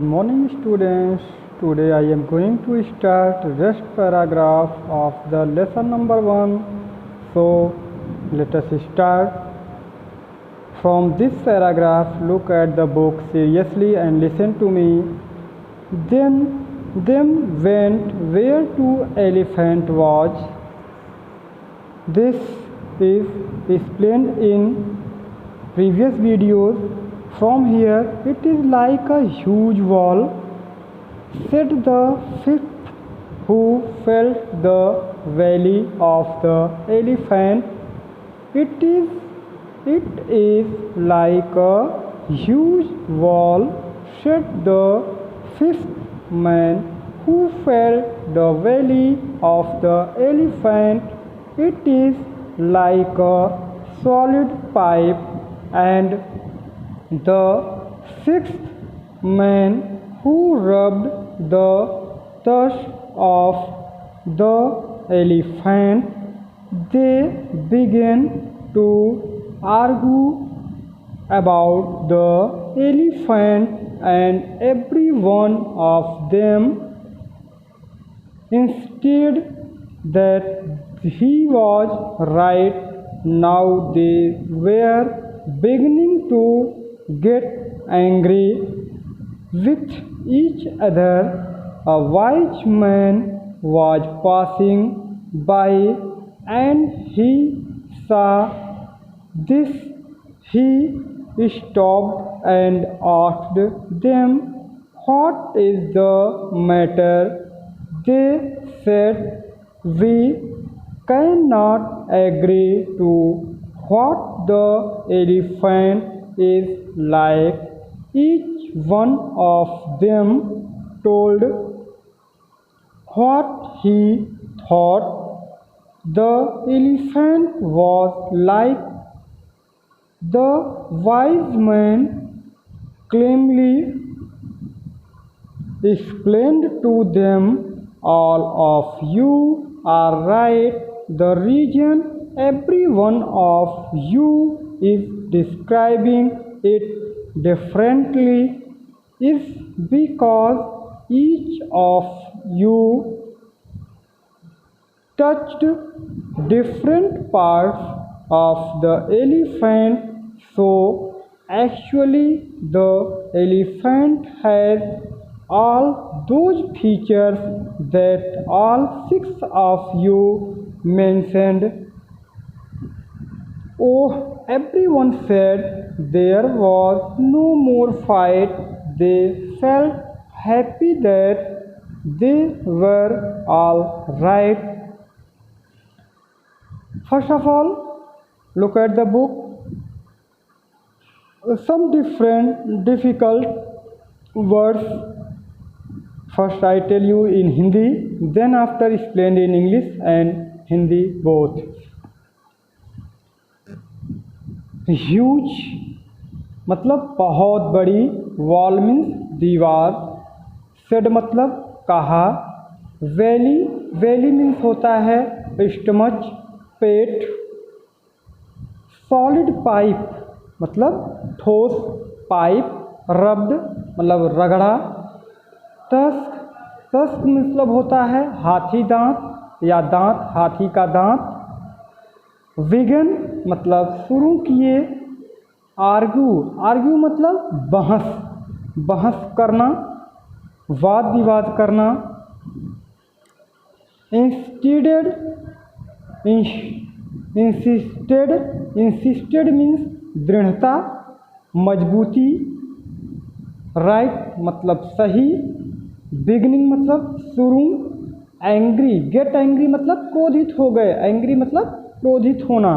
Good morning students. Today I am going to start rest paragraph of the lesson number 1. So let us start. From this paragraph, look at the book seriously and listen to me. Then them went where to elephant was. This is explained in previous videos. From here it is like a huge wall, said the fifth, who felt the valley of the elephant. It is like a huge wall, said the fifth man who felt the valley of the elephant. It is like a solid pipe. And the sixth man who rubbed the tusk of the elephant. They began to argue about the elephant, and every one of them insisted that he was right. Now they were beginning to get angry with each other. A wise man was passing by and he saw this. He stopped and asked them, "What is the matter?" They said, "We cannot agree to what the elephant is like." Each one of them told what he thought the elephant was like. The wise man calmly explained to them, "All of you are right. The reason every one of you is describing it differently is because each of you touched different parts of the elephant. So actually the elephant has all those features that all six of you mentioned." Oh, everyone said. There was no more fight. They felt happy that they were all right. First of all, look at the book. Some different difficult words. First I tell you in Hindi, then after explained in English and Hindi both. Huge मतलब बहुत बड़ी, wall means दीवार, said मतलब कहा, valley valley means होता है stomach, पेट, solid pipe मतलब ठोस पाइप, रब्ड मतलब रगड़ा, टस्क टस्क मतलब होता है हाथी दांत या दांत, हाथी का दांत, विगन मतलब शुरू किए, आर्ग्यू आर्ग्यू मतलब बहस बहस करना, वाद विवाद करना, इंस्टिडेड इंसिस्टेड इंसिस्टेड मीन्स दृढ़ता, मजबूती, राइट मतलब सही, बिगनिंग मतलब शुरू, एंग्री गेट एंग्री मतलब क्रोधित हो गए, एंग्री मतलब क्रोधित होना,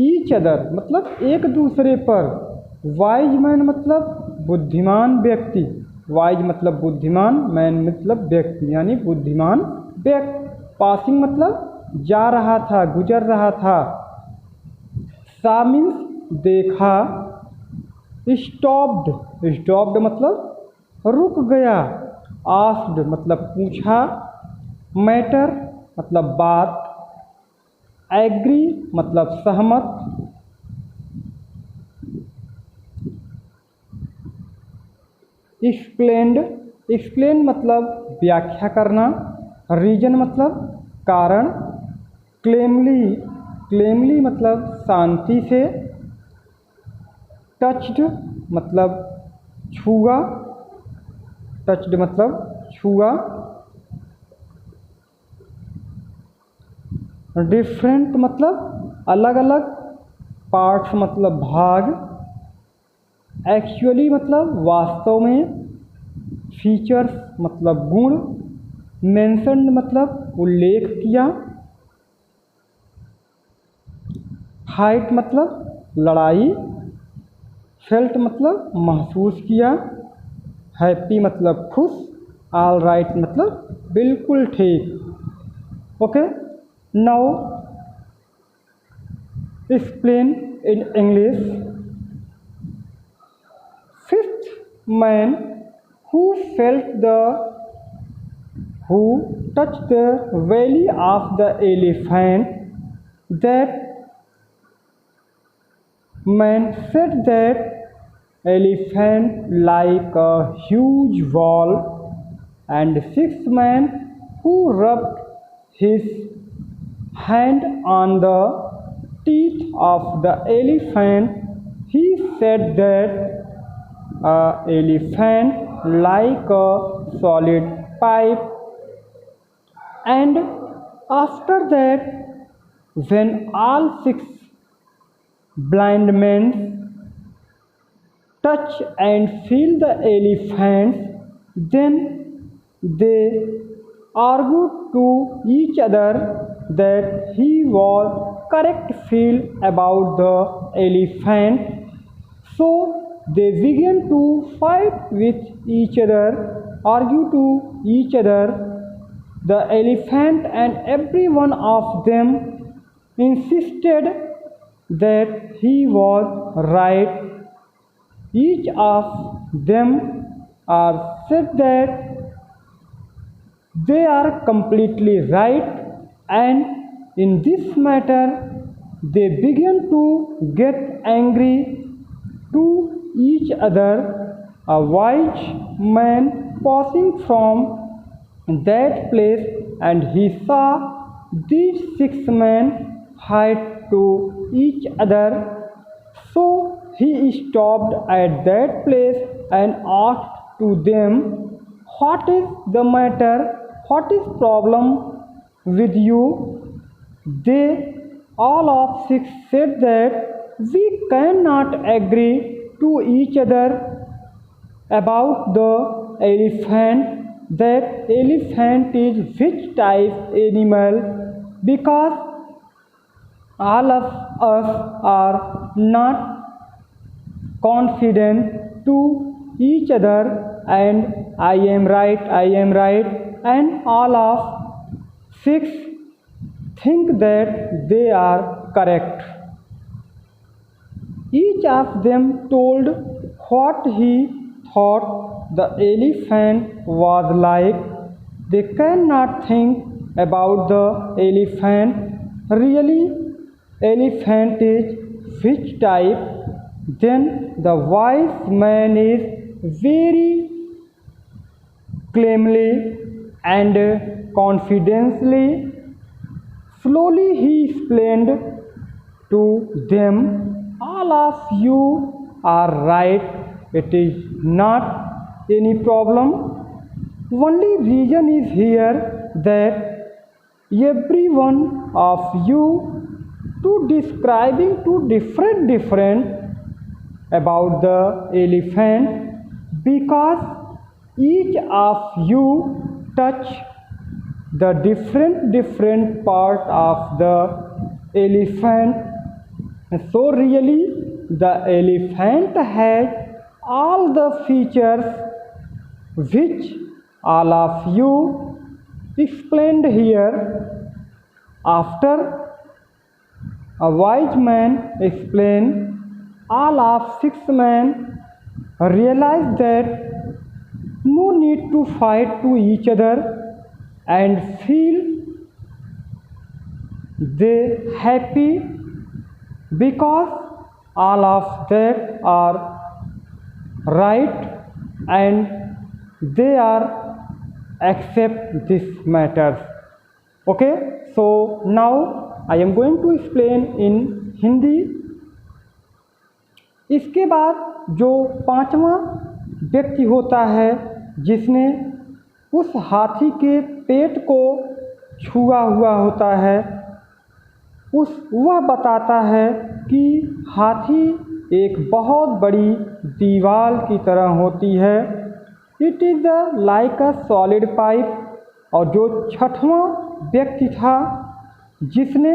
ईच अदर मतलब एक दूसरे पर, वाइज मैन मतलब बुद्धिमान व्यक्ति, वाइज मतलब बुद्धिमान, मैन मतलब व्यक्ति यानी बुद्धिमान व्यक्ति, पासिंग मतलब जा रहा था, गुजर रहा था, सा मीन्स देखा, स्टॉप्ड स्टॉप्ड मतलब रुक गया, आस्क्ड मतलब पूछा, मैटर मतलब बात, एग्री मतलब सहमत, एक्सप्लेन्ड, एक्सप्लेन मतलब व्याख्या करना, रीजन मतलब कारण, क्लेमली, क्लेमली मतलब शांति से, टच्ड मतलब छुआ, टच्ड मतलब छुआ, डिफरेंट मतलब अलग अलग, पार्ट्स मतलब भाग, एक्चुअली मतलब वास्तव में, फीचर्स मतलब गुण, मेंशन्ड मतलब उल्लेख किया, फाइट मतलब लड़ाई, फेल्ट मतलब महसूस किया, हैप्पी मतलब खुश, ऑल राइट मतलब बिल्कुल ठीक। Okay, now explain in English. Fifth man who felt the who touched the belly of the elephant, that man said that elephant like a huge ball, and sixth man who rubbed his hand on the teeth of the elephant, he said that elephant like a solid pipe. And after that, when all six blind men touch and feel the elephant, then they argued to each other that he was correct feel about the elephant. So they began to fight with each other, argue to each other. The elephant and every one of them insisted that he was right. Each of them are said that they are completely right, and in this matter they began to get angry to each other. A wise man passing from that place, and he saw these six men fight to each other. So he stopped at that place and asked to them, "What is the matter? What is problem with you?" They all of six said that we cannot agree to each other about the elephant, that elephant is which type animal, because all of us are not confident to each other, and I am right, and all of six think that they are correct. Each of them told what he thought the elephant was like. They cannot think about the elephant. Really, elephant is which type? Then the wise man is very calmly and confidently, slowly he explained to them, all of you are right, it is not any problem. Only reason is here that every one of you to describing to different about the elephant, because each of you touch the different part of the elephant. So really the elephant has all the features which all of you explained here. After a wise man explained, all of six men realized that no need to fight to each other, and feel they happy because all of that are right, and they are accept this matters. Okay, so now I am going to explain in Hindi. इसके बाद जो पांचवा व्यक्ति होता है जिसने उस हाथी के पेट को छुआ हुआ होता है, वह बताता है कि हाथी एक बहुत बड़ी दीवार की तरह होती है। It is like a solid pipe. और जो छठवां व्यक्ति था जिसने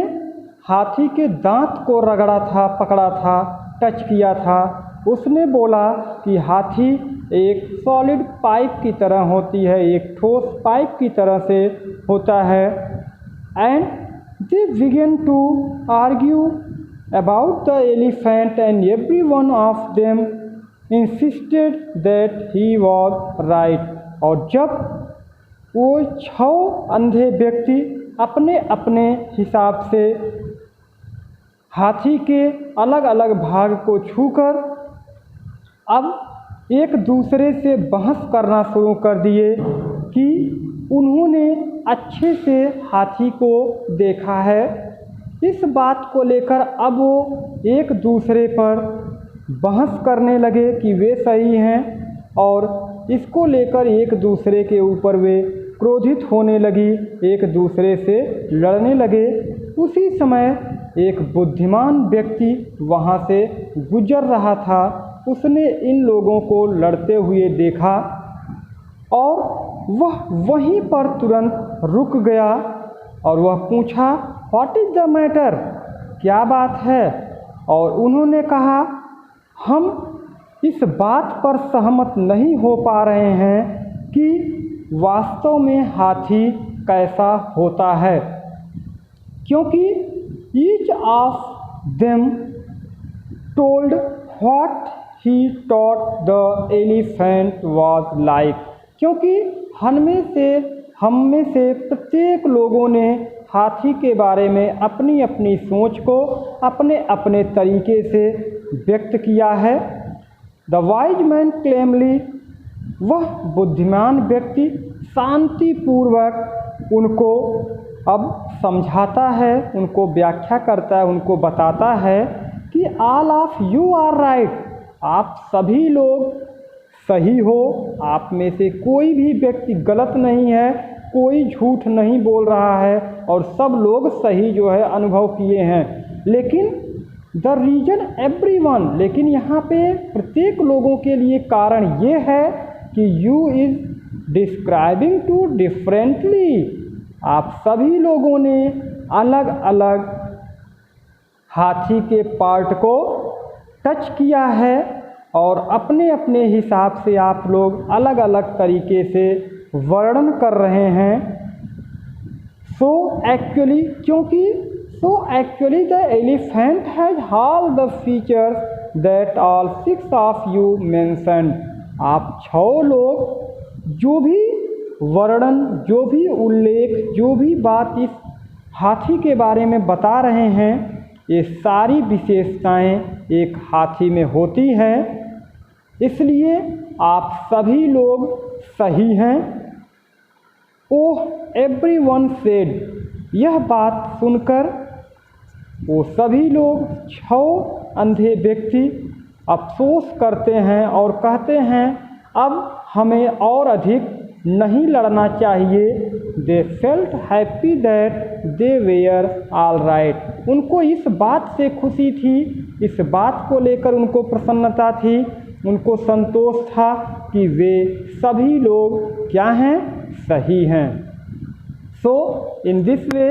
हाथी के दांत को रगड़ा था, पकड़ा था, टच किया था, उसने बोला कि हाथी एक सॉलिड पाइप की तरह होती है, एक ठोस पाइप की तरह से होता है। And they began to argue about the elephant and every one of them insisted that he was right. और जब वो 6 अंधे व्यक्ति अपने अपने हिसाब से हाथी के अलग अलग भाग को छूकर अब एक दूसरे से बहस करना शुरू कर दिए कि उन्होंने अच्छे से हाथी को देखा है। इस बात को लेकर अब वो एक दूसरे पर बहस करने लगे कि वे सही हैं, और इसको लेकर एक दूसरे के ऊपर वे क्रोधित होने लगी, एक दूसरे से लड़ने लगे। उसी समय एक बुद्धिमान व्यक्ति वहाँ से गुजर रहा था। उसने इन लोगों को लड़ते हुए देखा और वह वहीं पर तुरंत रुक गया और वह पूछा, व्हाट इज़ द मैटर, क्या बात है? और उन्होंने कहा, हम इस बात पर सहमत नहीं हो पा रहे हैं कि वास्तव में हाथी कैसा होता है, क्योंकि each of them told what he thought the elephant was like. क्योंकि हम में से प्रत्येक लोगों ने हाथी के बारे में अपनी अपनी सोच को अपने अपने तरीके से व्यक्त किया है। द वाइज मैन क्लेमली, वह बुद्धिमान व्यक्ति शांतिपूर्वक उनको अब समझाता है, उनको व्याख्या करता है, उनको बताता है कि all of you are right, आप सभी लोग सही हो, आप में से कोई भी व्यक्ति गलत नहीं है, कोई झूठ नहीं बोल रहा है और सब लोग सही जो है अनुभव किए हैं। लेकिन द रीजन एवरीवन, लेकिन यहाँ पे प्रत्येक लोगों के लिए कारण ये है कि you is describing too differently, आप सभी लोगों ने अलग अलग हाथी के पार्ट को टच किया है और अपने अपने हिसाब से आप लोग अलग अलग तरीके से वर्णन कर रहे हैं। So actually the elephant has all the features that all 6 of you mentioned. आप 6 लोग जो भी वर्णन, जो भी उल्लेख, जो भी बात इस हाथी के बारे में बता रहे हैं, ये सारी विशेषताएं एक हाथी में होती हैं, इसलिए आप सभी लोग सही हैं। ओह एवरीवन सेड, यह बात सुनकर वो सभी लोग 6 अंधे व्यक्ति अफसोस करते हैं और कहते हैं अब हमें और अधिक नहीं लड़ना चाहिए। They felt happy that they were all right. उनको इस बात से खुशी थी, इस बात को लेकर उनको प्रसन्नता थी, उनको संतोष था कि वे सभी लोग क्या हैं, सही हैं। So in this way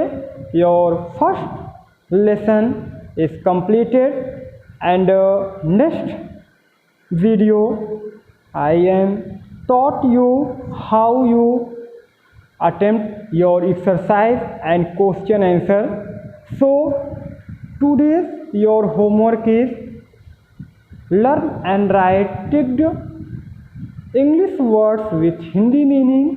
your first lesson is completed and next video I am taught you how you attempt your exercise and question answer. So today's your homework is learn and write ticked English words with Hindi meaning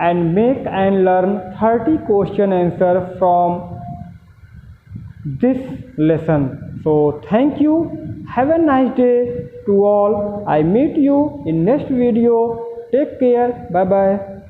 and make and learn 30 question answer from this lesson. So thank you. Have a nice day to all. I meet you in next video. Take care. Bye bye.